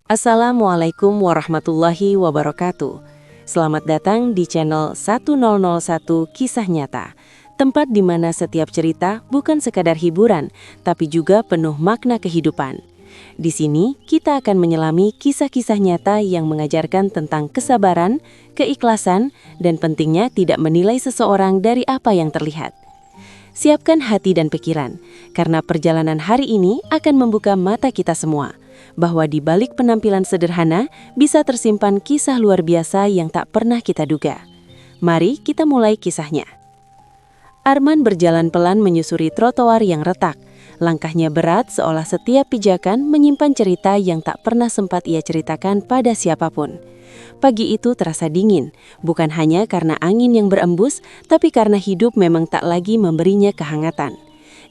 Assalamualaikum warahmatullahi wabarakatuh. Selamat datang di channel 1001 Kisah Nyata, tempat di mana setiap cerita bukan sekadar hiburan, tapi juga penuh makna kehidupan. Di sini, kita akan menyelami kisah-kisah nyata yang mengajarkan tentang kesabaran, keikhlasan, dan pentingnya tidak menilai seseorang dari apa yang terlihat. Siapkan hati dan pikiran, karena perjalanan hari ini akan membuka mata kita semua, bahwa di balik penampilan sederhana bisa tersimpan kisah luar biasa yang tak pernah kita duga. Mari kita mulai kisahnya. Arman berjalan pelan menyusuri trotoar yang retak. Langkahnya berat seolah setiap pijakan menyimpan cerita yang tak pernah sempat ia ceritakan pada siapapun. Pagi itu terasa dingin, bukan hanya karena angin yang berembus, tapi karena hidup memang tak lagi memberinya kehangatan.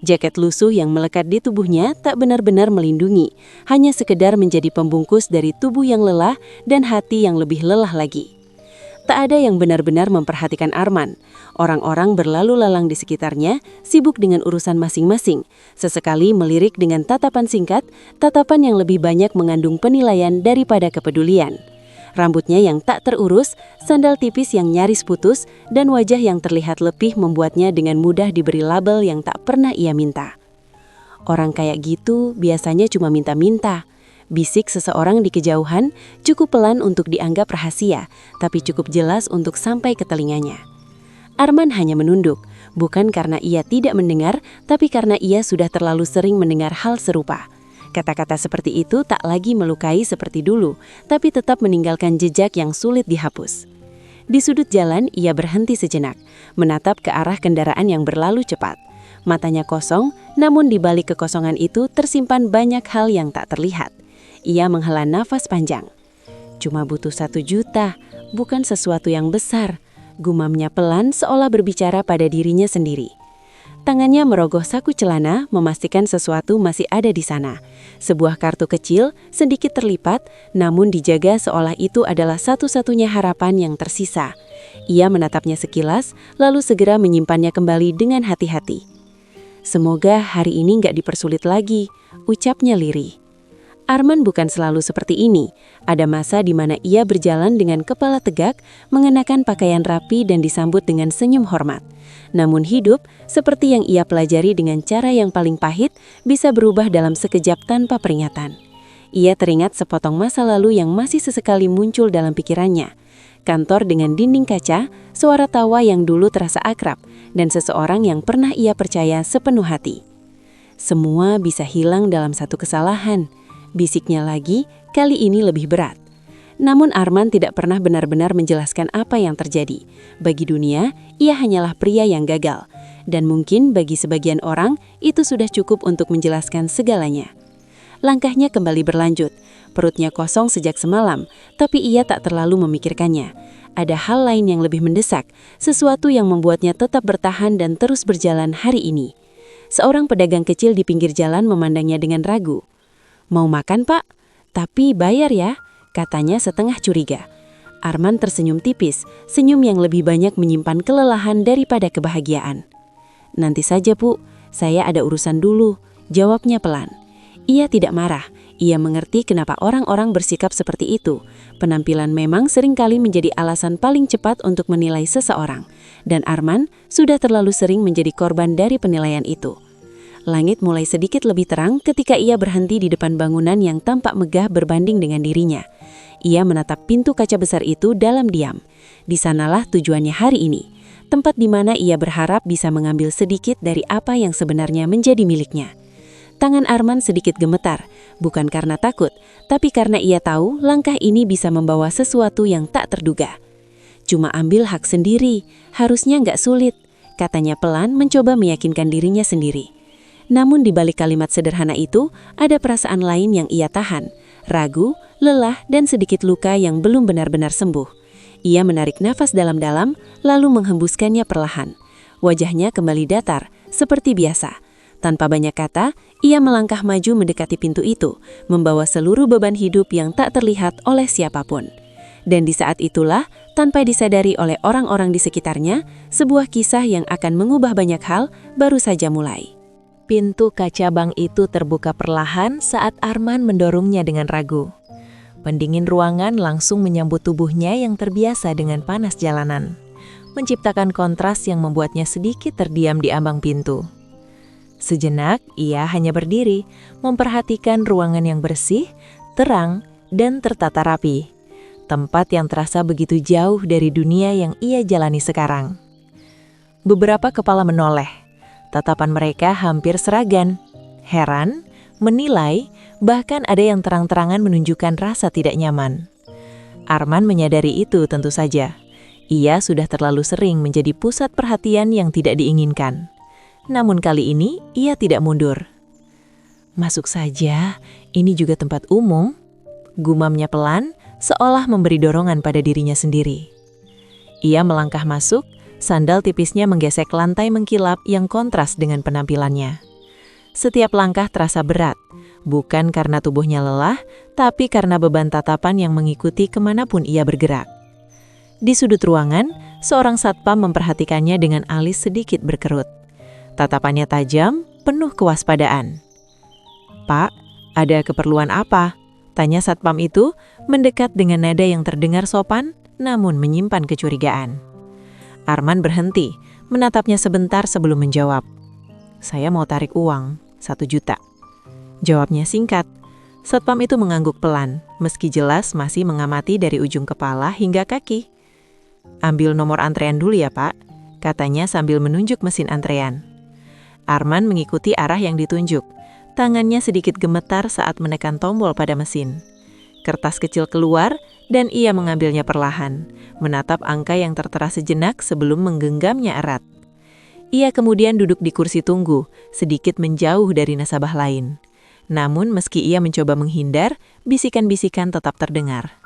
Jaket lusuh yang melekat di tubuhnya tak benar-benar melindungi, hanya sekedar menjadi pembungkus dari tubuh yang lelah dan hati yang lebih lelah lagi. Tak ada yang benar-benar memperhatikan Arman. Orang-orang berlalu lalang di sekitarnya, sibuk dengan urusan masing-masing. Sesekali melirik dengan tatapan singkat, tatapan yang lebih banyak mengandung penilaian daripada kepedulian. Rambutnya yang tak terurus, sandal tipis yang nyaris putus, dan wajah yang terlihat letih membuatnya dengan mudah diberi label yang tak pernah ia minta. Orang kayak gitu biasanya cuma minta-minta. Bisik seseorang di kejauhan cukup pelan untuk dianggap rahasia, tapi cukup jelas untuk sampai ke telinganya. Arman hanya menunduk, bukan karena ia tidak mendengar, tapi karena ia sudah terlalu sering mendengar hal serupa. Kata-kata seperti itu tak lagi melukai seperti dulu, tapi tetap meninggalkan jejak yang sulit dihapus. Di sudut jalan, ia berhenti sejenak, menatap ke arah kendaraan yang berlalu cepat. Matanya kosong, namun di balik kekosongan itu tersimpan banyak hal yang tak terlihat. Ia menghela nafas panjang. Cuma butuh 1 juta, bukan sesuatu yang besar. Gumamnya pelan seolah berbicara pada dirinya sendiri. Tangannya merogoh saku celana, memastikan sesuatu masih ada di sana. Sebuah kartu kecil, sedikit terlipat, namun dijaga seolah itu adalah satu-satunya harapan yang tersisa. Ia menatapnya sekilas, lalu segera menyimpannya kembali dengan hati-hati. Semoga hari ini nggak dipersulit lagi, ucapnya lirih. Arman bukan selalu seperti ini. Ada masa di mana ia berjalan dengan kepala tegak, mengenakan pakaian rapi dan disambut dengan senyum hormat. Namun hidup, seperti yang ia pelajari dengan cara yang paling pahit, bisa berubah dalam sekejap tanpa peringatan. Ia teringat sepotong masa lalu yang masih sesekali muncul dalam pikirannya. Kantor dengan dinding kaca, suara tawa yang dulu terasa akrab, dan seseorang yang pernah ia percaya sepenuh hati. Semua bisa hilang dalam satu kesalahan. Bisiknya lagi, kali ini lebih berat. Namun Arman tidak pernah benar-benar menjelaskan apa yang terjadi. Bagi dunia, ia hanyalah pria yang gagal. Dan mungkin bagi sebagian orang, itu sudah cukup untuk menjelaskan segalanya. Langkahnya kembali berlanjut. Perutnya kosong sejak semalam, tapi ia tak terlalu memikirkannya. Ada hal lain yang lebih mendesak, sesuatu yang membuatnya tetap bertahan dan terus berjalan hari ini. Seorang pedagang kecil di pinggir jalan memandangnya dengan ragu. "Mau makan, Pak? Tapi bayar ya," katanya setengah curiga. Arman tersenyum tipis, senyum yang lebih banyak menyimpan kelelahan daripada kebahagiaan. "Nanti saja, Bu. Saya ada urusan dulu," jawabnya pelan. Ia tidak marah. Ia mengerti kenapa orang-orang bersikap seperti itu. Penampilan memang seringkali menjadi alasan paling cepat untuk menilai seseorang. Dan Arman sudah terlalu sering menjadi korban dari penilaian itu. Langit mulai sedikit lebih terang ketika ia berhenti di depan bangunan yang tampak megah berbanding dengan dirinya. Ia menatap pintu kaca besar itu dalam diam. Di sanalah tujuannya hari ini, tempat di mana ia berharap bisa mengambil sedikit dari apa yang sebenarnya menjadi miliknya. Tangan Arman sedikit gemetar, bukan karena takut, tapi karena ia tahu langkah ini bisa membawa sesuatu yang tak terduga. "Cuma ambil hak sendiri, harusnya nggak sulit," katanya pelan mencoba meyakinkan dirinya sendiri. Namun di balik kalimat sederhana itu, ada perasaan lain yang ia tahan. Ragu, lelah, dan sedikit luka yang belum benar-benar sembuh. Ia menarik nafas dalam-dalam, lalu menghembuskannya perlahan. Wajahnya kembali datar, seperti biasa. Tanpa banyak kata, ia melangkah maju mendekati pintu itu, membawa seluruh beban hidup yang tak terlihat oleh siapapun. Dan di saat itulah, tanpa disadari oleh orang-orang di sekitarnya, sebuah kisah yang akan mengubah banyak hal baru saja mulai. Pintu kaca bank itu terbuka perlahan saat Arman mendorongnya dengan ragu. Pendingin ruangan langsung menyambut tubuhnya yang terbiasa dengan panas jalanan, menciptakan kontras yang membuatnya sedikit terdiam di ambang pintu. Sejenak, ia hanya berdiri, memperhatikan ruangan yang bersih, terang, dan tertata rapi. Tempat yang terasa begitu jauh dari dunia yang ia jalani sekarang. Beberapa kepala menoleh. Tatapan mereka hampir seragam. Heran, menilai, bahkan ada yang terang-terangan menunjukkan rasa tidak nyaman. Arman menyadari itu tentu saja. Ia sudah terlalu sering menjadi pusat perhatian yang tidak diinginkan. Namun kali ini, ia tidak mundur. "Masuk saja, ini juga tempat umum," gumamnya pelan, seolah memberi dorongan pada dirinya sendiri. Ia melangkah masuk, sandal tipisnya menggesek lantai mengkilap yang kontras dengan penampilannya. Setiap langkah terasa berat, bukan karena tubuhnya lelah, tapi karena beban tatapan yang mengikuti kemanapun ia bergerak. Di sudut ruangan, seorang satpam memperhatikannya dengan alis sedikit berkerut. Tatapannya tajam, penuh kewaspadaan. "Pak, ada keperluan apa?" tanya satpam itu, mendekat dengan nada yang terdengar sopan, namun menyimpan kecurigaan. Arman berhenti, menatapnya sebentar sebelum menjawab. "Saya mau tarik uang, 1 juta. Jawabnya singkat. Satpam itu mengangguk pelan, meski jelas masih mengamati dari ujung kepala hingga kaki. "Ambil nomor antrean dulu ya, Pak," katanya sambil menunjuk mesin antrean. Arman mengikuti arah yang ditunjuk. Tangannya sedikit gemetar saat menekan tombol pada mesin. Kertas kecil keluar, dan ia mengambilnya perlahan, menatap angka yang tertera sejenak sebelum menggenggamnya erat. Ia kemudian duduk di kursi tunggu, sedikit menjauh dari nasabah lain. Namun meski ia mencoba menghindar, bisikan-bisikan tetap terdengar.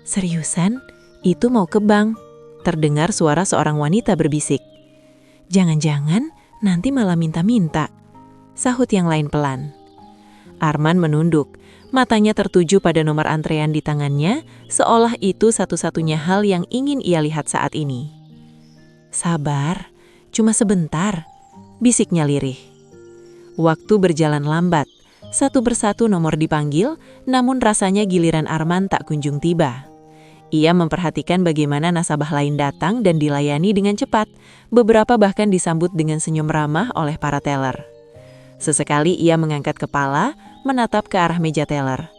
"Seriusan? Itu mau ke bank?" terdengar suara seorang wanita berbisik. "Jangan-jangan nanti malah minta-minta," sahut yang lain pelan. Arman menunduk, matanya tertuju pada nomor antrean di tangannya, seolah itu satu-satunya hal yang ingin ia lihat saat ini. "Sabar. Cuma sebentar," bisiknya lirih. Waktu berjalan lambat, satu persatu nomor dipanggil, namun rasanya giliran Arman tak kunjung tiba. Ia memperhatikan bagaimana nasabah lain datang dan dilayani dengan cepat, beberapa bahkan disambut dengan senyum ramah oleh para teller. Sesekali ia mengangkat kepala, menatap ke arah meja teller.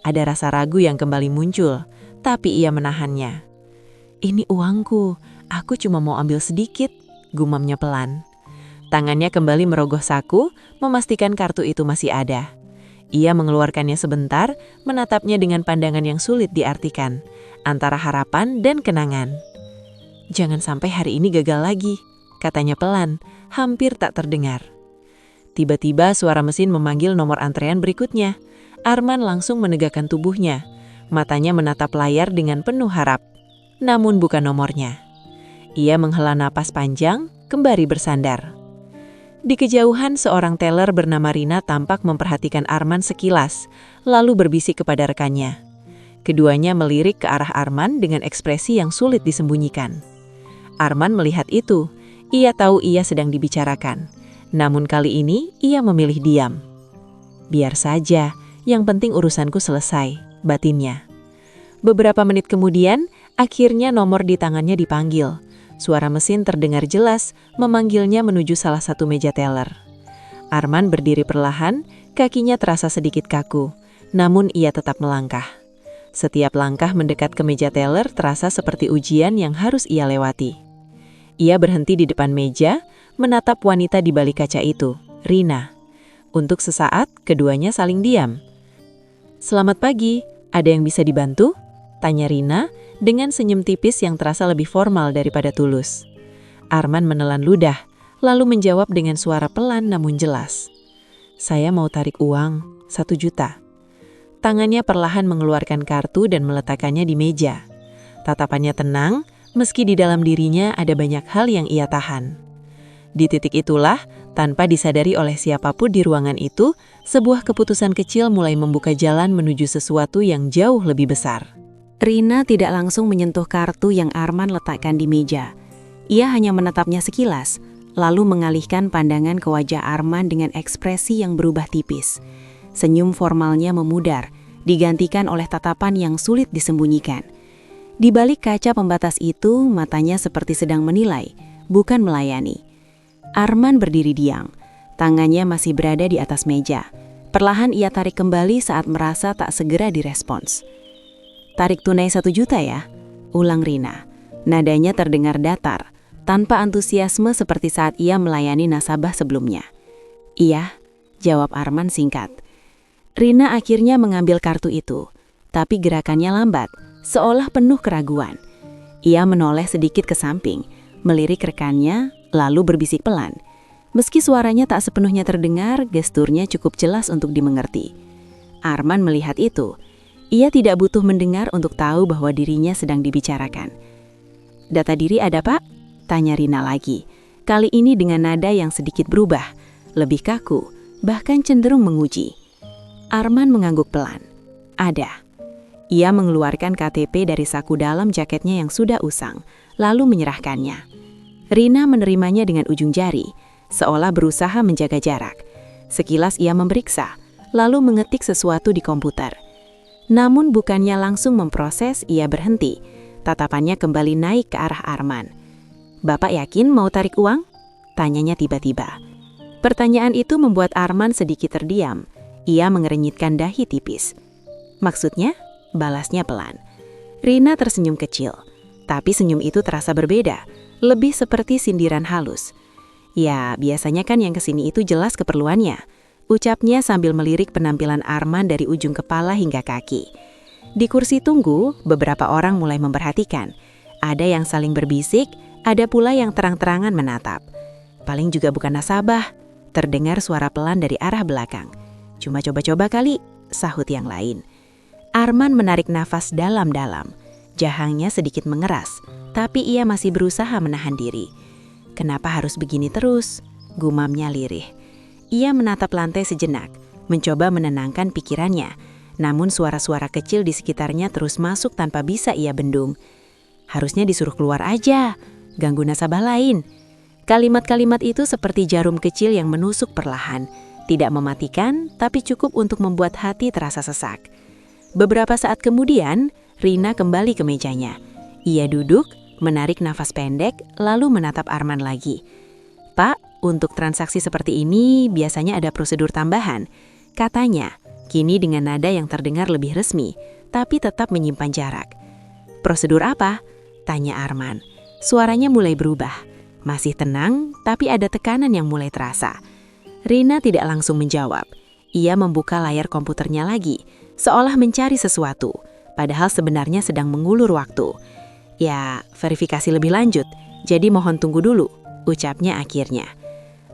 Ada rasa ragu yang kembali muncul, tapi ia menahannya. "Ini uangku, aku cuma mau ambil sedikit," gumamnya pelan. Tangannya kembali merogoh saku, memastikan kartu itu masih ada. Ia mengeluarkannya sebentar, menatapnya dengan pandangan yang sulit diartikan, antara harapan dan kenangan. "Jangan sampai hari ini gagal lagi," katanya pelan, hampir tak terdengar. Tiba-tiba suara mesin memanggil nomor antrean berikutnya. Arman langsung menegakkan tubuhnya. Matanya menatap layar dengan penuh harap. Namun bukan nomornya. Ia menghela napas panjang, kembali bersandar. Di kejauhan seorang teller bernama Rina tampak memperhatikan Arman sekilas, lalu berbisik kepada rekannya. Keduanya melirik ke arah Arman dengan ekspresi yang sulit disembunyikan. Arman melihat itu. Ia tahu ia sedang dibicarakan. Namun kali ini ia memilih diam. "Biar saja, yang penting urusanku selesai," batinnya. Beberapa menit kemudian, akhirnya nomor di tangannya dipanggil. Suara mesin terdengar jelas, memanggilnya menuju salah satu meja teller. Arman berdiri perlahan, kakinya terasa sedikit kaku, namun ia tetap melangkah. Setiap langkah mendekat ke meja teller terasa seperti ujian yang harus ia lewati. Ia berhenti di depan meja, menatap wanita di balik kaca itu, Rina. Untuk sesaat, keduanya saling diam. "Selamat pagi, ada yang bisa dibantu?" tanya Rina, dengan senyum tipis yang terasa lebih formal daripada tulus. Arman menelan ludah, lalu menjawab dengan suara pelan namun jelas. "Saya mau tarik uang, 1 juta. Tangannya perlahan mengeluarkan kartu dan meletakkannya di meja. Tatapannya tenang, meski di dalam dirinya ada banyak hal yang ia tahan. Di titik itulah, tanpa disadari oleh siapapun di ruangan itu, sebuah keputusan kecil mulai membuka jalan menuju sesuatu yang jauh lebih besar. Rina tidak langsung menyentuh kartu yang Arman letakkan di meja. Ia hanya menatapnya sekilas, lalu mengalihkan pandangan ke wajah Arman dengan ekspresi yang berubah tipis. Senyum formalnya memudar, digantikan oleh tatapan yang sulit disembunyikan. Di balik kaca pembatas itu, matanya seperti sedang menilai, bukan melayani. Arman berdiri diam, tangannya masih berada di atas meja. Perlahan ia tarik kembali saat merasa tak segera direspons. "Tarik tunai 1 juta ya?" ulang Rina. Nadanya terdengar datar, tanpa antusiasme seperti saat ia melayani nasabah sebelumnya. "Iya," jawab Arman singkat. Rina akhirnya mengambil kartu itu, tapi gerakannya lambat, seolah penuh keraguan. Ia menoleh sedikit ke samping, melirik rekannya, lalu berbisik pelan. Meski suaranya tak sepenuhnya terdengar, gesturnya cukup jelas untuk dimengerti. Arman melihat itu. Ia tidak butuh mendengar untuk tahu bahwa dirinya sedang dibicarakan. "Data diri ada, Pak?" tanya Rina lagi. Kali ini dengan nada yang sedikit berubah, lebih kaku, bahkan cenderung menguji. Arman mengangguk pelan. "Ada." Ia mengeluarkan KTP dari saku dalam jaketnya yang sudah usang, lalu menyerahkannya. Rina menerimanya dengan ujung jari, seolah berusaha menjaga jarak. Sekilas ia memeriksa, lalu mengetik sesuatu di komputer. Namun bukannya langsung memproses, ia berhenti. Tatapannya kembali naik ke arah Arman. "Bapak yakin mau tarik uang?" tanyanya tiba-tiba. Pertanyaan itu membuat Arman sedikit terdiam. Ia mengerenyitkan dahi tipis. "Maksudnya?" balasnya pelan. Rina tersenyum kecil, tapi senyum itu terasa berbeda, lebih seperti sindiran halus. "Ya, biasanya kan yang kesini itu jelas keperluannya," ucapnya sambil melirik penampilan Arman dari ujung kepala hingga kaki. Di kursi tunggu, beberapa orang mulai memperhatikan. Ada yang saling berbisik, ada pula yang terang-terangan menatap. "Paling juga bukan nasabah," terdengar suara pelan dari arah belakang. "Cuma coba-coba kali," sahut yang lain. Arman menarik nafas dalam-dalam. Jahangnya sedikit mengeras, tapi ia masih berusaha menahan diri. "Kenapa harus begini terus?" gumamnya lirih. Ia menatap lantai sejenak, mencoba menenangkan pikirannya. Namun suara-suara kecil di sekitarnya terus masuk tanpa bisa ia bendung. "Harusnya disuruh keluar aja, ganggu nasabah lain." Kalimat-kalimat itu seperti jarum kecil yang menusuk perlahan. Tidak mematikan, tapi cukup untuk membuat hati terasa sesak. Beberapa saat kemudian, Rina kembali ke mejanya. Ia duduk, menarik nafas pendek, lalu menatap Arman lagi. "Pak, untuk transaksi seperti ini biasanya ada prosedur tambahan," katanya. Kini dengan nada yang terdengar lebih resmi, tapi tetap menyimpan jarak. "Prosedur apa?" tanya Arman. Suaranya mulai berubah. Masih tenang, tapi ada tekanan yang mulai terasa. Rina tidak langsung menjawab. Ia membuka layar komputernya lagi, seolah mencari sesuatu, padahal sebenarnya sedang mengulur waktu. "Ya, verifikasi lebih lanjut, jadi mohon tunggu dulu," ucapnya akhirnya.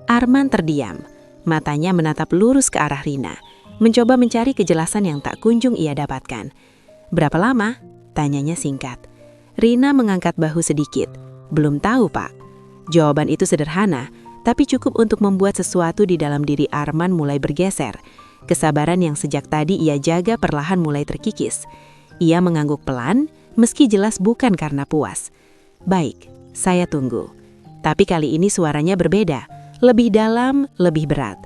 Arman terdiam, matanya menatap lurus ke arah Rina, mencoba mencari kejelasan yang tak kunjung ia dapatkan. "Berapa lama?" tanyanya singkat. Rina mengangkat bahu sedikit. "Belum tahu, Pak." Jawaban itu sederhana, tapi cukup untuk membuat sesuatu di dalam diri Arman mulai bergeser. Kesabaran yang sejak tadi ia jaga perlahan mulai terkikis. Ia mengangguk pelan, meski jelas bukan karena puas. "Baik, saya tunggu." Tapi kali ini suaranya berbeda, lebih dalam, lebih berat.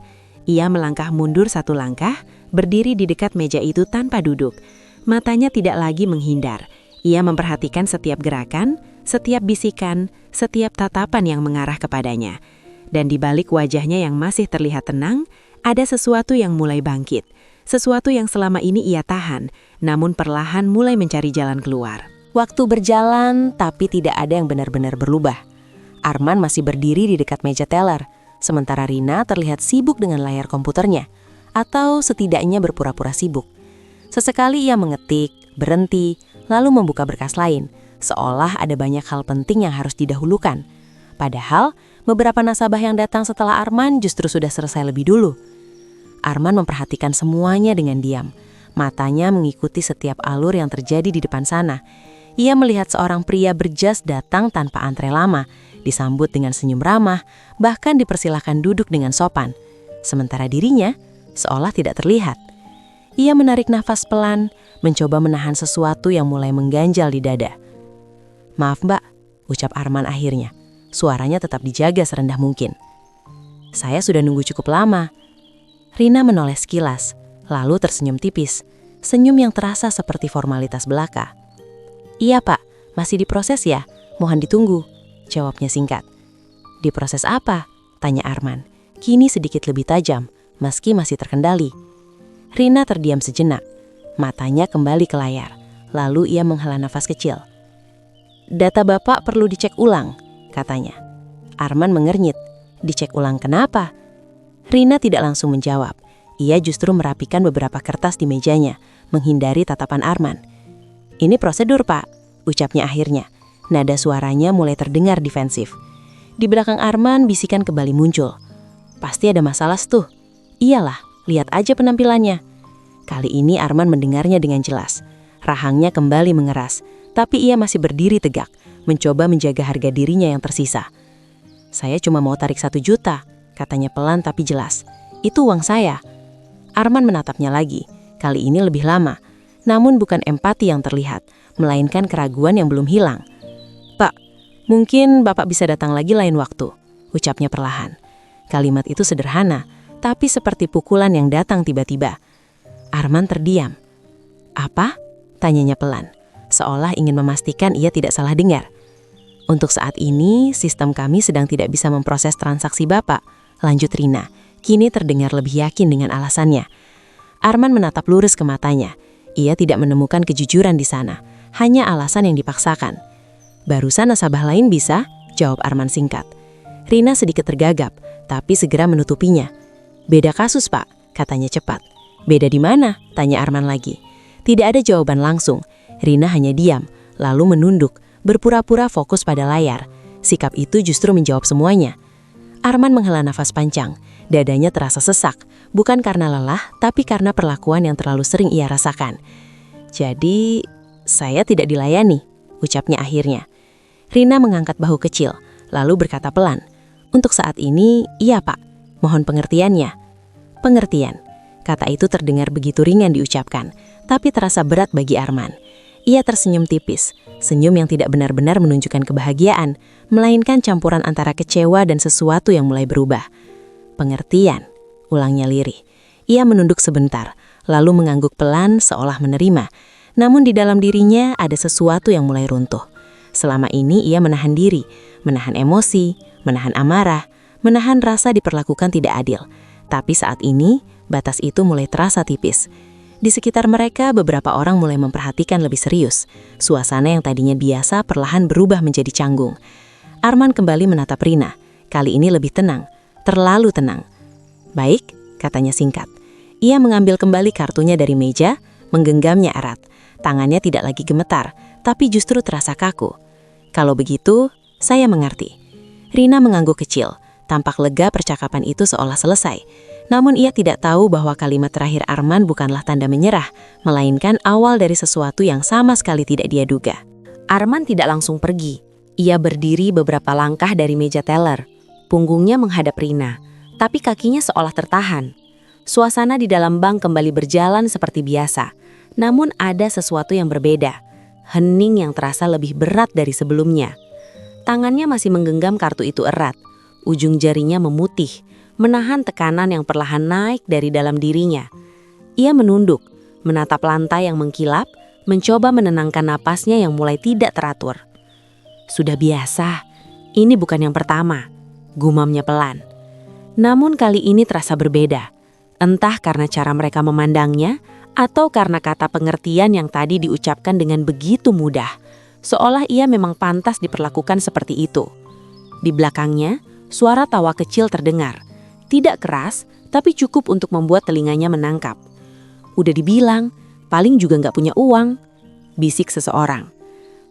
Ia melangkah mundur 1 langkah, berdiri di dekat meja itu tanpa duduk. Matanya tidak lagi menghindar. Ia memperhatikan setiap gerakan, setiap bisikan, setiap tatapan yang mengarah kepadanya. Dan di balik wajahnya yang masih terlihat tenang, ada sesuatu yang mulai bangkit. Sesuatu yang selama ini ia tahan, namun perlahan mulai mencari jalan keluar. Waktu berjalan, tapi tidak ada yang benar-benar berubah. Arman masih berdiri di dekat meja teller, sementara Rina terlihat sibuk dengan layar komputernya, atau setidaknya berpura-pura sibuk. Sesekali ia mengetik, berhenti, lalu membuka berkas lain, seolah ada banyak hal penting yang harus didahulukan. Padahal, beberapa nasabah yang datang setelah Arman justru sudah selesai lebih dulu. Arman memperhatikan semuanya dengan diam. Matanya mengikuti setiap alur yang terjadi di depan sana. Ia melihat seorang pria berjas datang tanpa antre lama, disambut dengan senyum ramah, bahkan dipersilahkan duduk dengan sopan. Sementara dirinya seolah tidak terlihat. Ia menarik nafas pelan, mencoba menahan sesuatu yang mulai mengganjal di dada. "Maaf Mbak," ucap Arman akhirnya. Suaranya tetap dijaga serendah mungkin. "Saya sudah nunggu cukup lama." Rina menoleh sekilas, lalu tersenyum tipis. senyum yang terasa seperti formalitas belaka. "Iya Pak, masih diproses ya? Mohon ditunggu," jawabnya singkat. "Diproses apa?" tanya Arman. Kini sedikit lebih tajam, meski masih terkendali. Rina terdiam sejenak, matanya kembali ke layar. Lalu ia menghela nafas kecil. "Data Bapak perlu dicek ulang," katanya. Arman mengernyit. "Dicek ulang kenapa?" Rina tidak langsung menjawab. Ia justru merapikan beberapa kertas di mejanya, menghindari tatapan Arman. "Ini prosedur Pak," ucapnya akhirnya. Nada suaranya mulai terdengar defensif. Di belakang Arman bisikan kembali muncul. "Pasti ada masalah tuh." "Iyalah, lihat aja penampilannya." Kali ini Arman mendengarnya dengan jelas. Rahangnya kembali mengeras, tapi ia masih berdiri tegak, mencoba menjaga harga dirinya yang tersisa. "Saya cuma mau tarik 1 juta, katanya pelan tapi jelas. "Itu uang saya." Arman menatapnya lagi, kali ini lebih lama. Namun bukan empati yang terlihat, melainkan keraguan yang belum hilang. "Pak, mungkin Bapak bisa datang lagi lain waktu," ucapnya perlahan. Kalimat itu sederhana, tapi seperti pukulan yang datang tiba-tiba. Arman terdiam. "Apa?" tanyanya pelan, seolah ingin memastikan ia tidak salah dengar. "Untuk saat ini, sistem kami sedang tidak bisa memproses transaksi Bapak," lanjut Rina. Kini terdengar lebih yakin dengan alasannya. Arman menatap lurus ke matanya. Ia tidak menemukan kejujuran di sana, hanya alasan yang dipaksakan. "Barusan nasabah lain bisa?" jawab Arman singkat. Rina sedikit tergagap, tapi segera menutupinya. "Beda kasus Pak," katanya cepat. "Beda di mana?" tanya Arman lagi. Tidak ada jawaban langsung. Rina hanya diam, lalu menunduk, berpura-pura fokus pada layar. Sikap itu justru menjawab semuanya. Arman menghela nafas panjang. Dadanya terasa sesak, bukan karena lelah, tapi karena perlakuan yang terlalu sering ia rasakan. "Jadi, saya tidak dilayani," ucapnya akhirnya. Rina mengangkat bahu kecil, lalu berkata pelan, "Untuk saat ini, iya Pak. Mohon pengertiannya." Pengertian. Kata itu terdengar begitu ringan diucapkan, tapi terasa berat bagi Arman. Ia tersenyum tipis, senyum yang tidak benar-benar menunjukkan kebahagiaan, melainkan campuran antara kecewa dan sesuatu yang mulai berubah. "Pengertian," ulangnya lirih. Ia menunduk sebentar, lalu mengangguk pelan seolah menerima. Namun di dalam dirinya ada sesuatu yang mulai runtuh. Selama ini ia menahan diri, menahan emosi, menahan amarah, menahan rasa diperlakukan tidak adil. Tapi saat ini, batas itu mulai terasa tipis. Di sekitar mereka, beberapa orang mulai memperhatikan lebih serius. Suasana yang tadinya biasa perlahan berubah menjadi canggung. Arman kembali menatap Rina. Kali ini lebih tenang. Terlalu tenang. "Baik," katanya singkat. Ia mengambil kembali kartunya dari meja, menggenggamnya erat. Tangannya tidak lagi gemetar, tapi justru terasa kaku. "Kalau begitu, saya mengerti." Rina mengangguk kecil. Tampak lega percakapan itu seolah selesai. Namun ia tidak tahu bahwa kalimat terakhir Arman bukanlah tanda menyerah, melainkan awal dari sesuatu yang sama sekali tidak dia duga. Arman tidak langsung pergi. Ia berdiri beberapa langkah dari meja teller. Punggungnya menghadap Rina, tapi kakinya seolah tertahan. Suasana di dalam bank kembali berjalan seperti biasa. Namun ada sesuatu yang berbeda. Hening yang terasa lebih berat dari sebelumnya. Tangannya masih menggenggam kartu itu erat. Ujung jarinya memutih, menahan tekanan yang perlahan naik dari dalam dirinya. Ia menunduk, menatap lantai yang mengkilap, mencoba menenangkan napasnya yang mulai tidak teratur. "Sudah biasa, ini bukan yang pertama," gumamnya pelan. Namun kali ini terasa berbeda. Entah karena cara mereka memandangnya, atau karena kata pengertian yang tadi diucapkan dengan begitu mudah, seolah ia memang pantas diperlakukan seperti itu. Di belakangnya, suara tawa kecil terdengar. Tidak keras, tapi cukup untuk membuat telinganya menangkap. "Udah dibilang, paling juga nggak punya uang," bisik seseorang.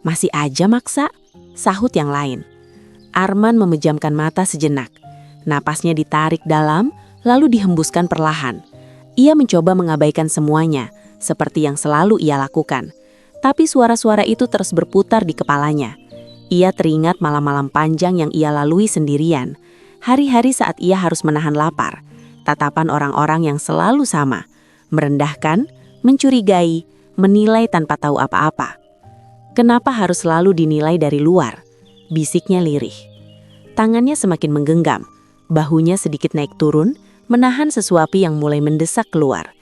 "Masih aja maksa," sahut yang lain. Arman memejamkan mata sejenak. Napasnya ditarik dalam, lalu dihembuskan perlahan. Ia mencoba mengabaikan semuanya, seperti yang selalu ia lakukan. Tapi suara-suara itu terus berputar di kepalanya. Ia teringat malam-malam panjang yang ia lalui sendirian. Hari-hari saat ia harus menahan lapar. Tatapan orang-orang yang selalu sama. Merendahkan, mencurigai, menilai tanpa tahu apa-apa. "Kenapa harus selalu dinilai dari luar?" bisiknya lirih. Tangannya semakin menggenggam, bahunya sedikit naik turun, menahan sesuatu yang mulai mendesak keluar.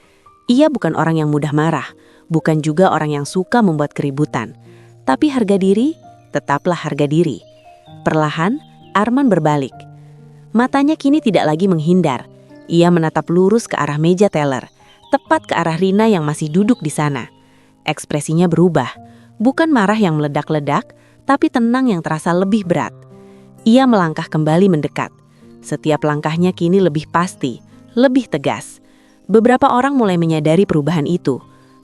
Ia bukan orang yang mudah marah, bukan juga orang yang suka membuat keributan. Tapi harga diri, tetaplah harga diri. Perlahan, Arman berbalik. Matanya kini tidak lagi menghindar. Ia menatap lurus ke arah meja teller, tepat ke arah Rina yang masih duduk di sana. Ekspresinya berubah, bukan marah yang meledak-ledak, tapi tenang yang terasa lebih berat. Ia melangkah kembali mendekat. Setiap langkahnya kini lebih pasti, lebih tegas. Beberapa orang mulai menyadari perubahan itu.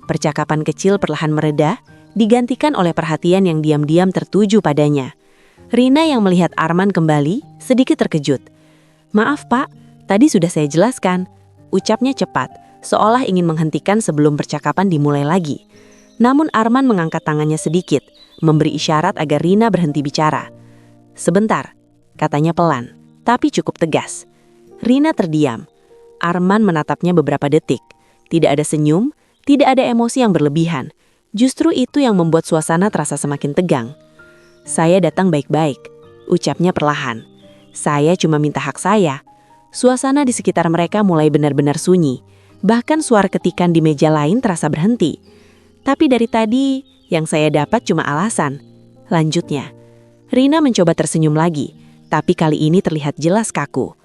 Percakapan kecil perlahan mereda, digantikan oleh perhatian yang diam-diam tertuju padanya. Rina yang melihat Arman kembali, sedikit terkejut. "Maaf Pak, tadi sudah saya jelaskan." Ucapnya cepat, seolah ingin menghentikan sebelum percakapan dimulai lagi. Namun Arman mengangkat tangannya sedikit, memberi isyarat agar Rina berhenti bicara. "Sebentar," katanya pelan, tapi cukup tegas. Rina terdiam. Arman menatapnya beberapa detik. Tidak ada senyum, tidak ada emosi yang berlebihan. Justru itu yang membuat suasana terasa semakin tegang. "Saya datang baik-baik," ucapnya perlahan. "Saya cuma minta hak saya." Suasana di sekitar mereka mulai benar-benar sunyi. Bahkan suara ketikan di meja lain terasa berhenti. "Tapi dari tadi, yang saya dapat cuma alasan," lanjutnya. Rina mencoba tersenyum lagi, tapi kali ini terlihat jelas kaku.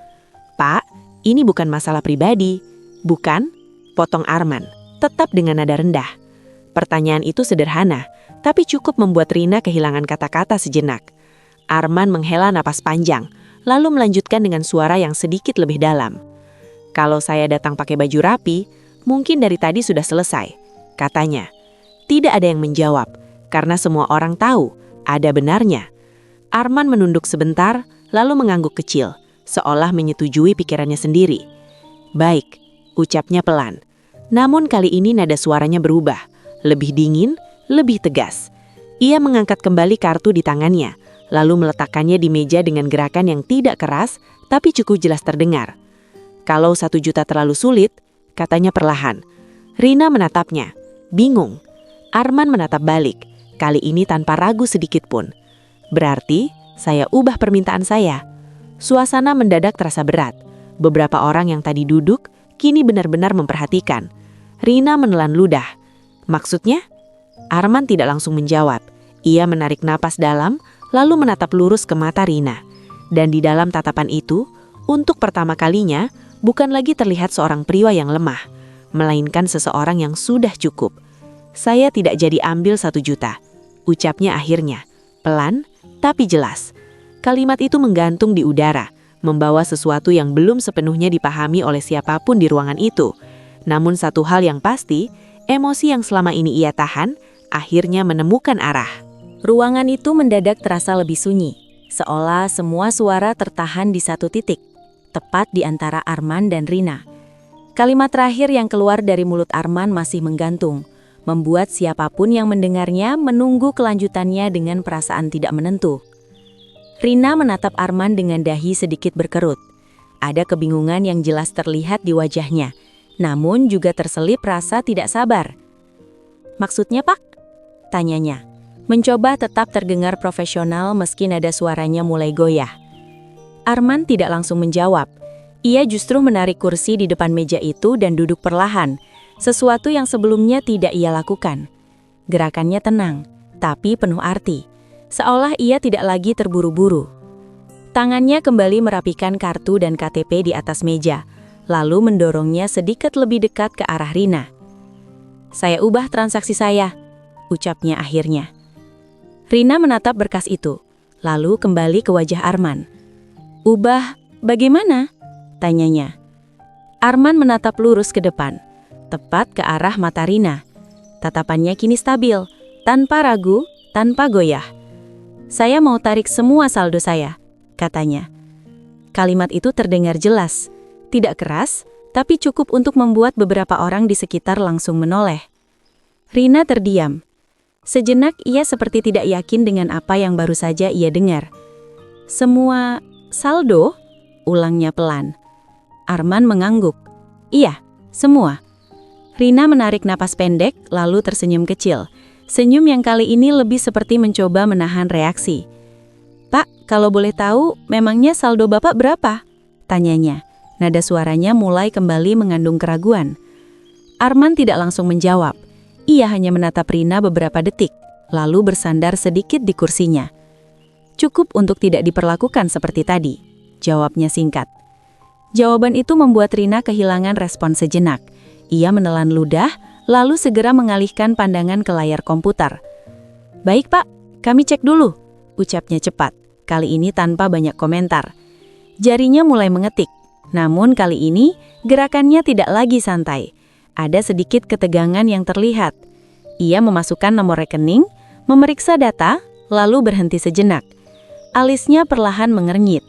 "Pak, ini bukan masalah pribadi." "Bukan?" potong Arman, tetap dengan nada rendah. Pertanyaan itu sederhana, tapi cukup membuat Rina kehilangan kata-kata sejenak. Arman menghela napas panjang, lalu melanjutkan dengan suara yang sedikit lebih dalam. "Kalau saya datang pakai baju rapi, mungkin dari tadi sudah selesai," katanya. Tidak ada yang menjawab, karena semua orang tahu ada benarnya. Arman menunduk sebentar, lalu mengangguk kecil, seolah menyetujui pikirannya sendiri. "Baik," ucapnya pelan. Namun kali ini nada suaranya berubah, lebih dingin, lebih tegas. Ia mengangkat kembali kartu di tangannya, lalu meletakkannya di meja dengan gerakan yang tidak keras, tapi cukup jelas terdengar. "Kalau 1 juta terlalu sulit," katanya perlahan. Rina menatapnya, bingung. Arman menatap balik, kali ini tanpa ragu sedikit pun. "Berarti, saya ubah permintaan saya." Suasana mendadak terasa berat. Beberapa orang yang tadi duduk, kini benar-benar memperhatikan. Rina menelan ludah. "Maksudnya?" Arman tidak langsung menjawab. Ia menarik napas dalam, lalu menatap lurus ke mata Rina. Dan di dalam tatapan itu, untuk pertama kalinya, bukan lagi terlihat seorang pria yang lemah, melainkan seseorang yang sudah cukup. "Saya tidak jadi ambil 1 juta, ucapnya akhirnya, pelan tapi jelas. Kalimat itu menggantung di udara, membawa sesuatu yang belum sepenuhnya dipahami oleh siapapun di ruangan itu. Namun satu hal yang pasti, emosi yang selama ini ia tahan, akhirnya menemukan arah. Ruangan itu mendadak terasa lebih sunyi, seolah semua suara tertahan di satu titik, tepat di antara Arman dan Rina. Kalimat terakhir yang keluar dari mulut Arman masih menggantung, membuat siapapun yang mendengarnya menunggu kelanjutannya dengan perasaan tidak menentu. Rina menatap Arman dengan dahi sedikit berkerut. Ada kebingungan yang jelas terlihat di wajahnya, namun juga terselip rasa tidak sabar. "Maksudnya, Pak?" tanyanya. Mencoba tetap terdengar profesional meski nada suaranya mulai goyah. Arman tidak langsung menjawab. Ia justru menarik kursi di depan meja itu dan duduk perlahan, sesuatu yang sebelumnya tidak ia lakukan. Gerakannya tenang, tapi penuh arti, seolah ia tidak lagi terburu-buru. Tangannya kembali merapikan kartu dan KTP di atas meja, lalu mendorongnya sedikit lebih dekat ke arah Rina. "Saya ubah transaksi saya," ucapnya akhirnya. Rina menatap berkas itu, lalu kembali ke wajah Arman. "Ubah bagaimana?" tanyanya. Arman menatap lurus ke depan, tepat ke arah mata Rina. Tatapannya kini stabil, tanpa ragu, tanpa goyah. "Saya mau tarik semua saldo saya," katanya. Kalimat itu terdengar jelas, tidak keras, tapi cukup untuk membuat beberapa orang di sekitar langsung menoleh. Rina terdiam. Sejenak ia seperti tidak yakin dengan apa yang baru saja ia dengar. "Semua saldo?" ulangnya pelan. Arman mengangguk. "Iya, semua." Rina menarik napas pendek lalu tersenyum kecil. Senyum yang kali ini lebih seperti mencoba menahan reaksi. "Pak, kalau boleh tahu, memangnya saldo Bapak berapa?" tanyanya. Nada suaranya mulai kembali mengandung keraguan. Arman tidak langsung menjawab. Ia hanya menatap Rina beberapa detik, lalu bersandar sedikit di kursinya. "Cukup untuk tidak diperlakukan seperti tadi," jawabnya singkat. Jawaban itu membuat Rina kehilangan respon sejenak. Ia menelan ludah, lalu segera mengalihkan pandangan ke layar komputer. "Baik Pak, kami cek dulu," ucapnya cepat, kali ini tanpa banyak komentar. Jarinya mulai mengetik, namun kali ini gerakannya tidak lagi santai. Ada sedikit ketegangan yang terlihat. Ia memasukkan nomor rekening, memeriksa data, lalu berhenti sejenak. Alisnya perlahan mengernyit.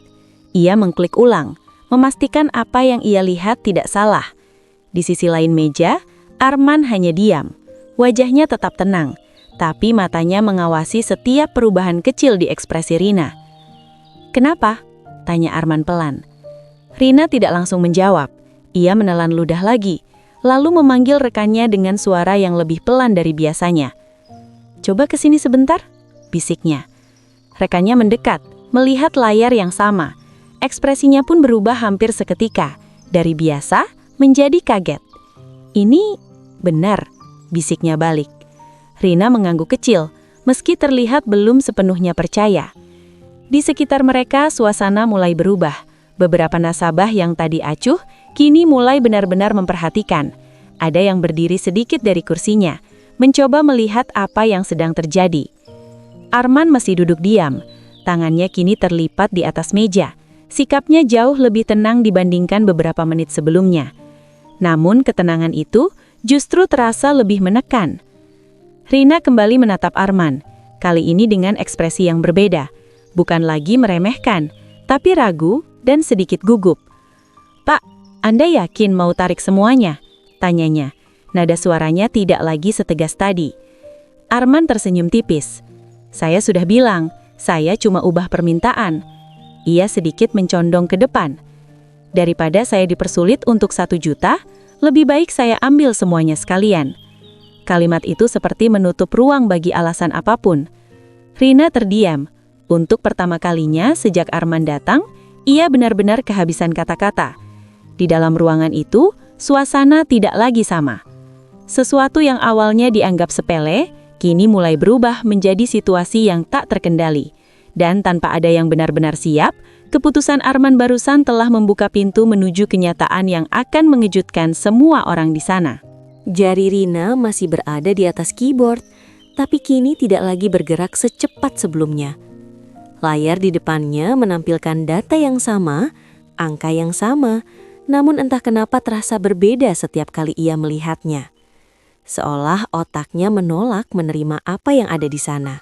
Ia mengklik ulang, memastikan apa yang ia lihat tidak salah. Di sisi lain meja, Arman hanya diam. Wajahnya tetap tenang, tapi matanya mengawasi setiap perubahan kecil di ekspresi Rina. "Kenapa?" tanya Arman pelan. Rina tidak langsung menjawab. Ia menelan ludah lagi, lalu memanggil rekannya dengan suara yang lebih pelan dari biasanya. "Coba kesini sebentar," bisiknya. Rekannya mendekat, melihat layar yang sama. Ekspresinya pun berubah hampir seketika, dari biasa menjadi kaget. "Ini benar," bisiknya balik. Rina mengangguk kecil, meski terlihat belum sepenuhnya percaya. Di sekitar mereka, suasana mulai berubah. Beberapa nasabah yang tadi acuh, kini mulai benar-benar memperhatikan. Ada yang berdiri sedikit dari kursinya, mencoba melihat apa yang sedang terjadi. Arman masih duduk diam, tangannya kini terlipat di atas meja. Sikapnya jauh lebih tenang dibandingkan beberapa menit sebelumnya. Namun ketenangan itu justru terasa lebih menekan. Rina kembali menatap Arman, kali ini dengan ekspresi yang berbeda. Bukan lagi meremehkan, tapi ragu dan sedikit gugup. "Pak, Anda yakin mau tarik semuanya?" tanyanya. Nada suaranya tidak lagi setegas tadi. Arman tersenyum tipis. "Saya sudah bilang, saya cuma ubah permintaan." Ia sedikit mencondong ke depan. "Daripada saya dipersulit untuk 1 juta, lebih baik saya ambil semuanya sekalian." Kalimat itu seperti menutup ruang bagi alasan apapun. Rina terdiam. Untuk pertama kalinya sejak Arman datang, ia benar-benar kehabisan kata-kata. Di dalam ruangan itu, suasana tidak lagi sama. Sesuatu yang awalnya dianggap sepele, kini mulai berubah menjadi situasi yang tak terkendali. Dan tanpa ada yang benar-benar siap, keputusan Arman barusan telah membuka pintu menuju kenyataan yang akan mengejutkan semua orang di sana. Jari Rina masih berada di atas keyboard, tapi kini tidak lagi bergerak secepat sebelumnya. Layar di depannya menampilkan data yang sama, angka yang sama, namun entah kenapa terasa berbeda setiap kali ia melihatnya. Seolah otaknya menolak menerima apa yang ada di sana.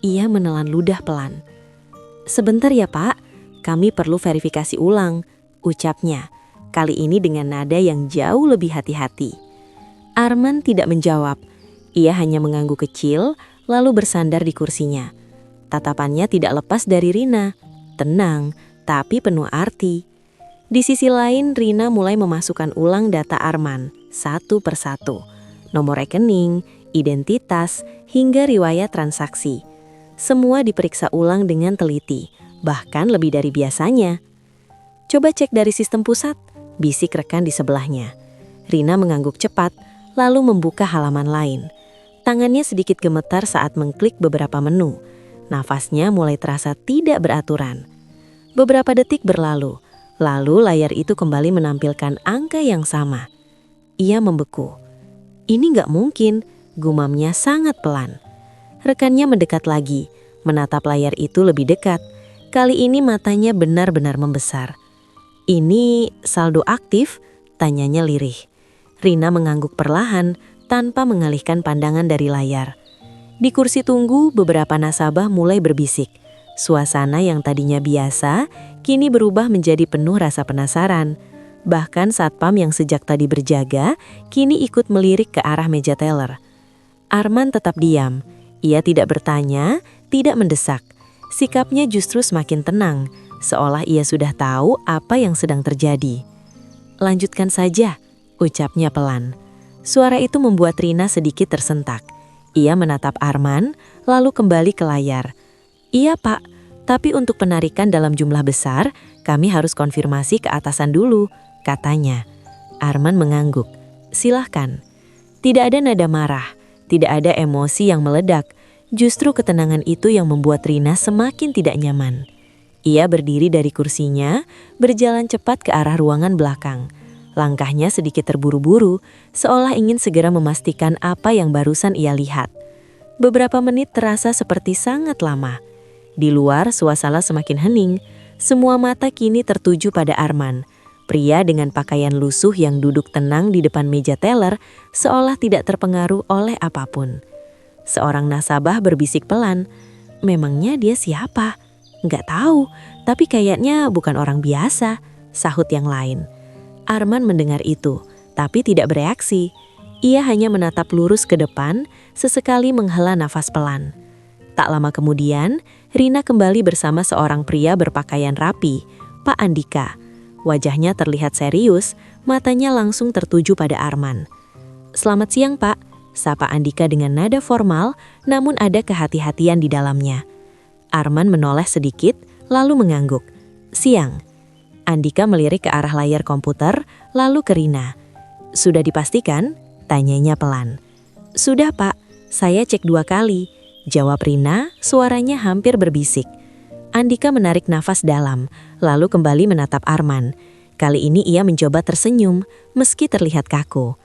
Ia menelan ludah pelan. "Sebentar ya Pak, kami perlu verifikasi ulang," ucapnya, kali ini dengan nada yang jauh lebih hati-hati. Arman tidak menjawab. Ia hanya mengangguk kecil, lalu bersandar di kursinya. Tatapannya tidak lepas dari Rina, tenang, tapi penuh arti. Di sisi lain, Rina mulai memasukkan ulang data Arman, satu persatu. Nomor rekening, identitas, hingga riwayat transaksi. Semua diperiksa ulang dengan teliti, bahkan lebih dari biasanya. "Coba cek dari sistem pusat," bisik rekan di sebelahnya. Rina mengangguk cepat, lalu membuka halaman lain. Tangannya sedikit gemetar saat mengklik beberapa menu. Nafasnya mulai terasa tidak beraturan. Beberapa detik berlalu, lalu layar itu kembali menampilkan angka yang sama. Ia membeku. "Ini nggak mungkin," gumamnya sangat pelan. Rekannya mendekat lagi, menatap layar itu lebih dekat. Kali ini matanya benar-benar membesar. "Ini saldo aktif?" tanyanya lirih. Rina mengangguk perlahan tanpa mengalihkan pandangan dari layar. Di kursi tunggu, beberapa nasabah mulai berbisik. Suasana yang tadinya biasa, kini berubah menjadi penuh rasa penasaran. Bahkan satpam yang sejak tadi berjaga, kini ikut melirik ke arah meja teller. Arman tetap diam. Ia tidak bertanya, tidak mendesak. Sikapnya justru semakin tenang, seolah ia sudah tahu apa yang sedang terjadi. "Lanjutkan saja," ucapnya pelan. Suara itu membuat Rina sedikit tersentak. Ia menatap Arman, lalu kembali ke layar. "Iya Pak, tapi untuk penarikan dalam jumlah besar, kami harus konfirmasi ke atasan dulu," katanya. Arman mengangguk. "Silahkan." Tidak ada nada marah, tidak ada emosi yang meledak. Justru ketenangan itu yang membuat Rina semakin tidak nyaman. Ia berdiri dari kursinya, berjalan cepat ke arah ruangan belakang. Langkahnya sedikit terburu-buru, seolah ingin segera memastikan apa yang barusan ia lihat. Beberapa menit terasa seperti sangat lama. Di luar, suasana semakin hening. Semua mata kini tertuju pada Arman, pria dengan pakaian lusuh yang duduk tenang di depan meja teller, seolah tidak terpengaruh oleh apapun. Seorang nasabah berbisik pelan, "Memangnya dia siapa?" "Nggak tahu, tapi kayaknya bukan orang biasa," sahut yang lain. Arman mendengar itu, tapi tidak bereaksi. Ia hanya menatap lurus ke depan, sesekali menghela nafas pelan. Tak lama kemudian, Rina kembali bersama seorang pria berpakaian rapi, Pak Andika. Wajahnya terlihat serius, matanya langsung tertuju pada Arman. "Selamat siang, Pak," sapa Andika dengan nada formal, namun ada kehati-hatian di dalamnya. Arman menoleh sedikit, lalu mengangguk. "Siang." Andika melirik ke arah layar komputer, lalu ke Rina. "Sudah dipastikan?" tanyanya pelan. "Sudah, Pak. Saya cek 2 kali," jawab Rina, suaranya hampir berbisik. Andika menarik nafas dalam, lalu kembali menatap Arman. Kali ini ia mencoba tersenyum, meski terlihat kaku.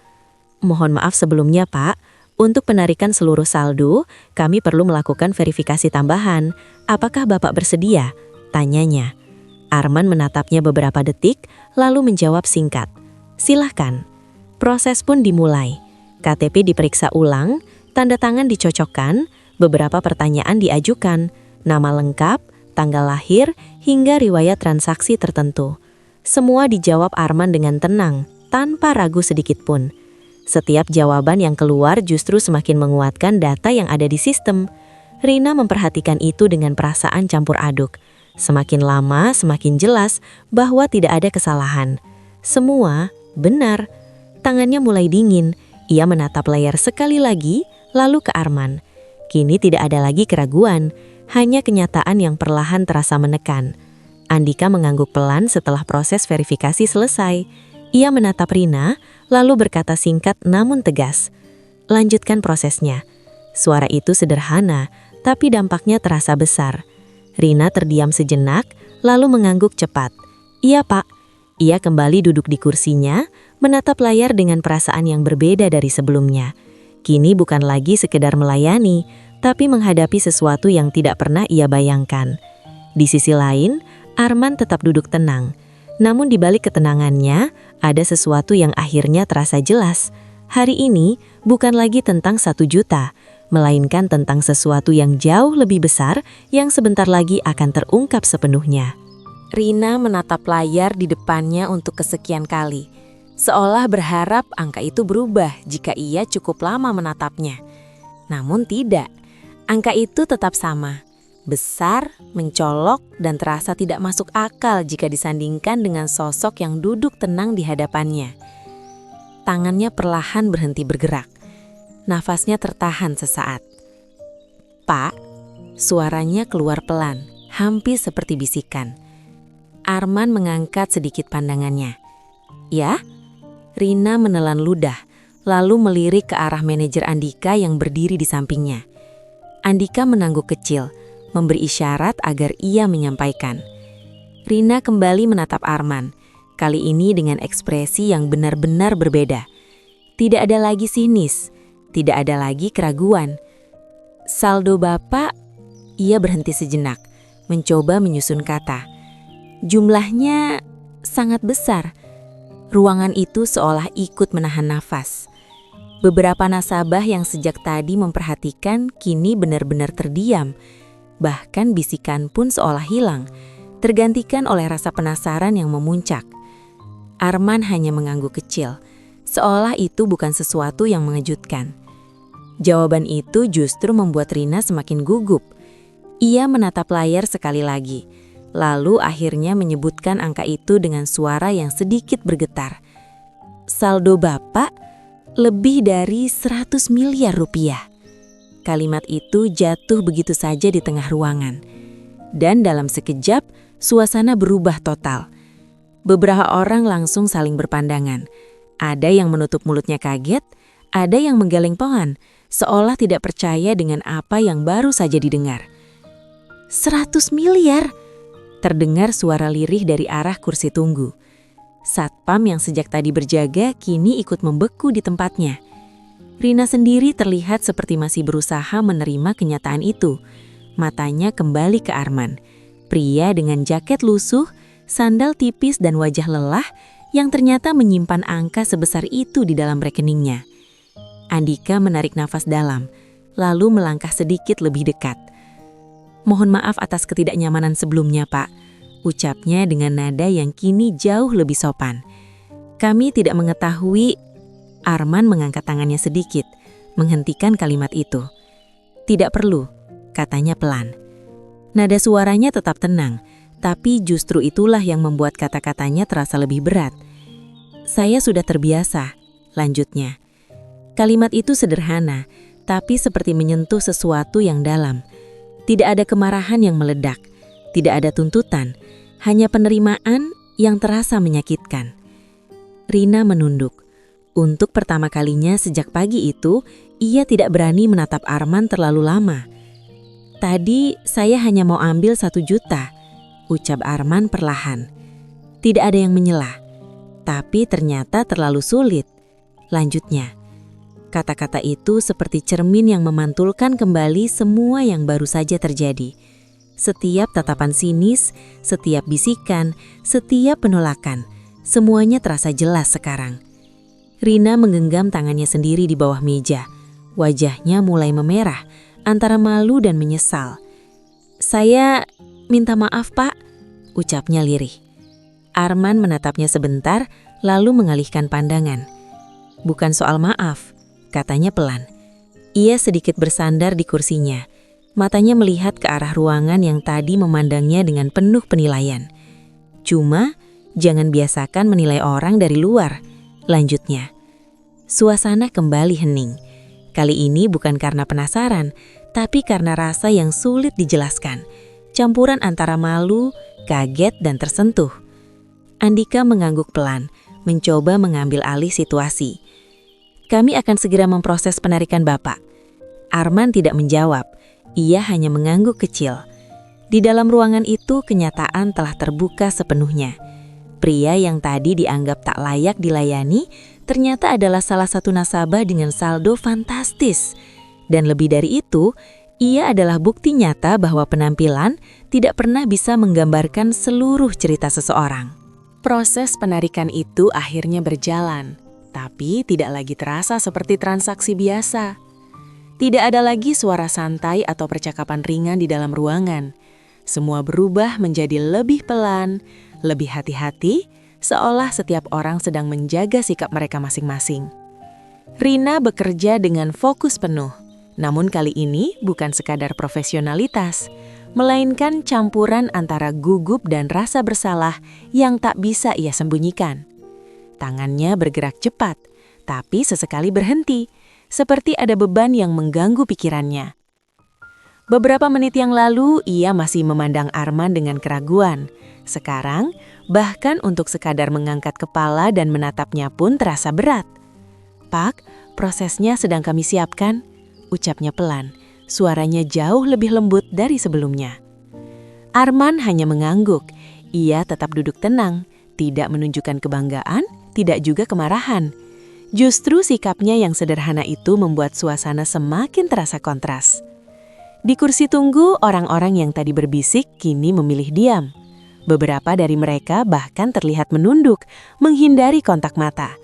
"Mohon maaf sebelumnya, Pak. Untuk penarikan seluruh saldo, kami perlu melakukan verifikasi tambahan. Apakah Bapak bersedia?" tanyanya. Arman menatapnya beberapa detik, lalu menjawab singkat, "Silahkan." Proses pun dimulai. KTP diperiksa ulang, tanda tangan dicocokkan, beberapa pertanyaan diajukan, nama lengkap, tanggal lahir, hingga riwayat transaksi tertentu. Semua dijawab Arman dengan tenang, tanpa ragu sedikit pun. Setiap jawaban yang keluar justru semakin menguatkan data yang ada di sistem. Rina memperhatikan itu dengan perasaan campur aduk. Semakin lama, semakin jelas bahwa tidak ada kesalahan. Semua benar. Tangannya mulai dingin. Ia menatap layar sekali lagi, lalu ke Arman. Kini tidak ada lagi keraguan, hanya kenyataan yang perlahan terasa menekan. Andika mengangguk pelan setelah proses verifikasi selesai. Ia menatap Rina, lalu berkata singkat namun tegas, "Lanjutkan prosesnya." Suara itu sederhana, tapi dampaknya terasa besar. Rina terdiam sejenak, lalu mengangguk cepat. "Iya, Pak." Ia kembali duduk di kursinya, menatap layar dengan perasaan yang berbeda dari sebelumnya. Kini bukan lagi sekedar melayani, tapi menghadapi sesuatu yang tidak pernah ia bayangkan. Di sisi lain, Arman tetap duduk tenang. Namun di balik ketenangannya, ada sesuatu yang akhirnya terasa jelas. Hari ini bukan lagi tentang 1 juta, melainkan tentang sesuatu yang jauh lebih besar yang sebentar lagi akan terungkap sepenuhnya. Rina menatap layar di depannya untuk kesekian kali, seolah berharap angka itu berubah jika ia cukup lama menatapnya. Namun tidak, angka itu tetap sama. Besar, mencolok, dan terasa tidak masuk akal jika disandingkan dengan sosok yang duduk tenang di hadapannya. Tangannya perlahan berhenti bergerak. Nafasnya tertahan sesaat. "Pak," suaranya keluar pelan, hampir seperti bisikan. Arman mengangkat sedikit pandangannya. "Ya?" Rina menelan ludah, lalu melirik ke arah manajer Andika yang berdiri di sampingnya. Andika mengangguk kecil, memberi isyarat agar ia menyampaikan. Rina kembali menatap Arman, kali ini dengan ekspresi yang benar-benar berbeda. Tidak ada lagi sinis, tidak ada lagi keraguan. "Saldo Bapak," ia berhenti sejenak, mencoba menyusun kata. "Jumlahnya sangat besar." Ruangan itu seolah ikut menahan nafas. Beberapa nasabah yang sejak tadi memperhatikan kini benar-benar terdiam. Bahkan bisikan pun seolah hilang, tergantikan oleh rasa penasaran yang memuncak. Arman hanya mengangguk kecil, seolah itu bukan sesuatu yang mengejutkan. Jawaban itu justru membuat Rina semakin gugup. Ia menatap layar sekali lagi, lalu akhirnya menyebutkan angka itu dengan suara yang sedikit bergetar. "Saldo Bapak lebih dari 100 miliar rupiah." Kalimat itu jatuh begitu saja di tengah ruangan. Dan dalam sekejap, suasana berubah total. Beberapa orang langsung saling berpandangan. Ada yang menutup mulutnya kaget, Ada yang menggeleng pohon, seolah tidak percaya dengan apa yang baru saja didengar. 100 miliar! Terdengar suara lirih dari arah kursi tunggu. Satpam yang sejak tadi berjaga kini ikut membeku di tempatnya. Rina sendiri terlihat seperti masih berusaha menerima kenyataan itu. Matanya kembali ke Arman, pria dengan jaket lusuh, sandal tipis dan wajah lelah yang ternyata menyimpan angka sebesar itu di dalam rekeningnya. Andika menarik nafas dalam, lalu melangkah sedikit lebih dekat. "Mohon maaf atas ketidaknyamanan sebelumnya, Pak," ucapnya dengan nada yang kini jauh lebih sopan. "Kami tidak mengetahui." Arman mengangkat tangannya sedikit, menghentikan kalimat itu. "Tidak perlu," katanya pelan. Nada suaranya tetap tenang, tapi justru itulah yang membuat kata-katanya terasa lebih berat. "Saya sudah terbiasa," lanjutnya. Kalimat itu sederhana, tapi seperti menyentuh sesuatu yang dalam. Tidak ada kemarahan yang meledak, tidak ada tuntutan, hanya penerimaan yang terasa menyakitkan. Rina menunduk. Untuk pertama kalinya sejak pagi itu, ia tidak berani menatap Arman terlalu lama. "Tadi saya hanya mau ambil 1 juta, ucap Arman perlahan. Tidak ada yang menyela, tapi ternyata terlalu sulit. Lanjutnya, kata-kata itu seperti cermin yang memantulkan kembali semua yang baru saja terjadi. Setiap tatapan sinis, setiap bisikan, setiap penolakan, semuanya terasa jelas sekarang. Rina menggenggam tangannya sendiri di bawah meja. Wajahnya mulai memerah, antara malu dan menyesal. "Saya minta maaf, Pak," ucapnya lirih. Arman menatapnya sebentar, lalu mengalihkan pandangan. "Bukan soal maaf," katanya pelan. Ia sedikit bersandar di kursinya. Matanya melihat ke arah ruangan yang tadi memandangnya dengan penuh penilaian. "Cuma, jangan biasakan menilai orang dari luar," lanjutnya. Suasana kembali hening. Kali ini bukan karena penasaran, tapi karena rasa yang sulit dijelaskan. Campuran antara malu, kaget, dan tersentuh. Andika mengangguk pelan, mencoba mengambil alih situasi. "Kami akan segera memproses penarikan Bapak." Arman tidak menjawab, ia hanya mengangguk kecil. Di dalam ruangan itu kenyataan telah terbuka sepenuhnya. Pria yang tadi dianggap tak layak dilayani, ternyata adalah salah satu nasabah dengan saldo fantastis. Dan lebih dari itu, ia adalah bukti nyata bahwa penampilan tidak pernah bisa menggambarkan seluruh cerita seseorang. Proses penarikan itu akhirnya berjalan, tapi tidak lagi terasa seperti transaksi biasa. Tidak ada lagi suara santai atau percakapan ringan di dalam ruangan. Semua berubah menjadi lebih pelan, lebih hati-hati, seolah setiap orang sedang menjaga sikap mereka masing-masing. Rina bekerja dengan fokus penuh, namun kali ini bukan sekadar profesionalitas, melainkan campuran antara gugup dan rasa bersalah yang tak bisa ia sembunyikan. Tangannya bergerak cepat, tapi sesekali berhenti, seperti ada beban yang mengganggu pikirannya. Beberapa menit yang lalu, ia masih memandang Arman dengan keraguan. Sekarang, bahkan untuk sekadar mengangkat kepala dan menatapnya pun terasa berat. "Pak, prosesnya sedang kami siapkan," ucapnya pelan. Suaranya jauh lebih lembut dari sebelumnya. Arman hanya mengangguk. Ia tetap duduk tenang, tidak menunjukkan kebanggaan, tidak juga kemarahan. Justru sikapnya yang sederhana itu membuat suasana semakin terasa kontras. Di kursi tunggu, orang-orang yang tadi berbisik kini memilih diam. Beberapa dari mereka bahkan terlihat menunduk, menghindari kontak mata.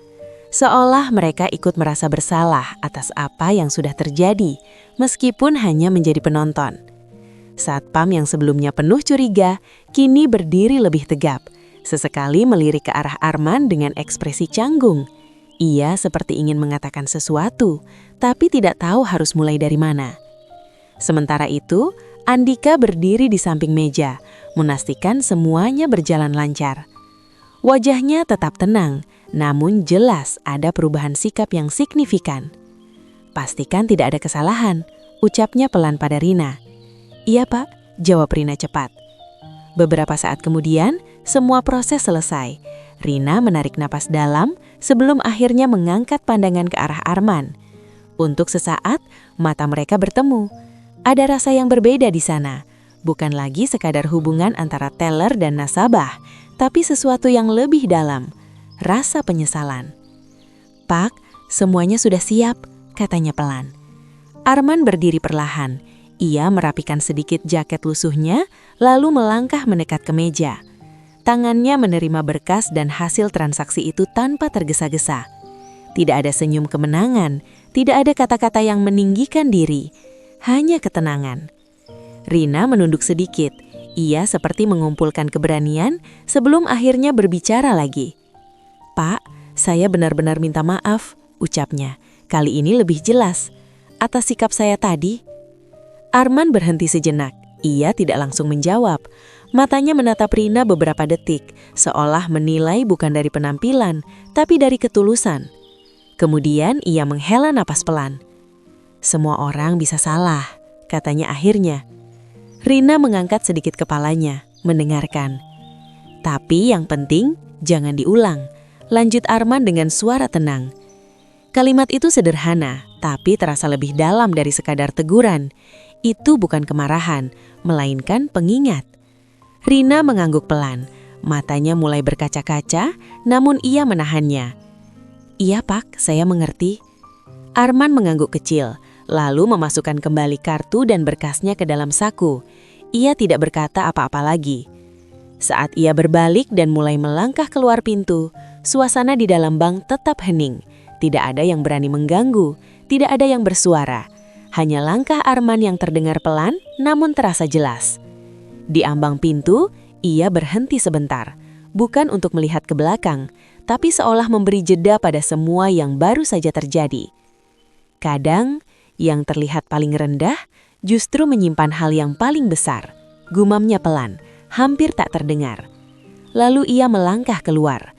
Seolah mereka ikut merasa bersalah atas apa yang sudah terjadi, meskipun hanya menjadi penonton. Satpam yang sebelumnya penuh curiga, kini berdiri lebih tegap. Sesekali melirik ke arah Arman dengan ekspresi canggung. Ia seperti ingin mengatakan sesuatu, tapi tidak tahu harus mulai dari mana. Sementara itu, Andika berdiri di samping meja, memastikan semuanya berjalan lancar. Wajahnya tetap tenang, namun jelas ada perubahan sikap yang signifikan. "Pastikan tidak ada kesalahan," ucapnya pelan pada Rina. "Iya, Pak," jawab Rina cepat. Beberapa saat kemudian, semua proses selesai. Rina menarik napas dalam, sebelum akhirnya mengangkat pandangan ke arah Arman. Untuk sesaat, mata mereka bertemu. Ada rasa yang berbeda di sana. Bukan lagi sekadar hubungan antara teller dan nasabah, tapi sesuatu yang lebih dalam, rasa penyesalan. "Pak, semuanya sudah siap," katanya pelan. Arman berdiri perlahan. Ia merapikan sedikit jaket lusuhnya, lalu melangkah mendekat ke meja. Tangannya menerima berkas dan hasil transaksi itu tanpa tergesa-gesa. Tidak ada senyum kemenangan, tidak ada kata-kata yang meninggikan diri, hanya ketenangan. Rina menunduk sedikit. Ia seperti mengumpulkan keberanian sebelum akhirnya berbicara lagi. "Pak, saya benar-benar minta maaf," ucapnya. "Kali ini lebih jelas. Atas sikap saya tadi." Arman berhenti sejenak. Ia tidak langsung menjawab. Matanya menatap Rina beberapa detik, seolah menilai bukan dari penampilan, tapi dari ketulusan. Kemudian ia menghela napas pelan. "Semua orang bisa salah," katanya akhirnya. Rina mengangkat sedikit kepalanya, mendengarkan. "Tapi yang penting, jangan diulang," lanjut Arman dengan suara tenang. Kalimat itu sederhana, tapi terasa lebih dalam dari sekadar teguran. Itu bukan kemarahan, melainkan pengingat. Rina mengangguk pelan, matanya mulai berkaca-kaca, namun ia menahannya. "Iya Pak, saya mengerti." Arman mengangguk kecil, lalu memasukkan kembali kartu dan berkasnya ke dalam saku. Ia tidak berkata apa-apa lagi. Saat ia berbalik dan mulai melangkah keluar pintu, suasana di dalam bank tetap hening. Tidak ada yang berani mengganggu, tidak ada yang bersuara. Hanya langkah Arman yang terdengar pelan, namun terasa jelas. Di ambang pintu, ia berhenti sebentar, bukan untuk melihat ke belakang, tapi seolah memberi jeda pada semua yang baru saja terjadi. Kadang, yang terlihat paling rendah justru menyimpan hal yang paling besar, gumamnya pelan, hampir tak terdengar. Lalu ia melangkah keluar.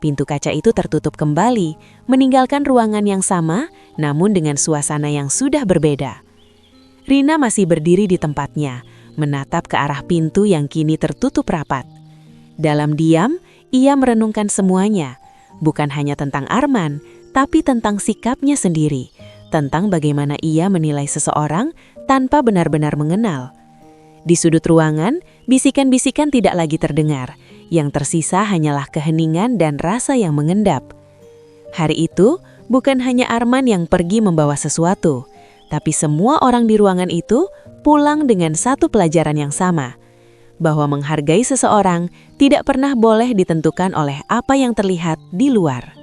Pintu kaca itu tertutup kembali, meninggalkan ruangan yang sama, namun dengan suasana yang sudah berbeda. Rina masih berdiri di tempatnya, menatap ke arah pintu yang kini tertutup rapat. Dalam diam, ia merenungkan semuanya, bukan hanya tentang Arman, tapi tentang sikapnya sendiri, tentang bagaimana ia menilai seseorang tanpa benar-benar mengenal. Di sudut ruangan, bisikan-bisikan tidak lagi terdengar. Yang tersisa hanyalah keheningan dan rasa yang mengendap. Hari itu, bukan hanya Arman yang pergi membawa sesuatu, tapi semua orang di ruangan itu pulang dengan satu pelajaran yang sama, bahwa menghargai seseorang tidak pernah boleh ditentukan oleh apa yang terlihat di luar.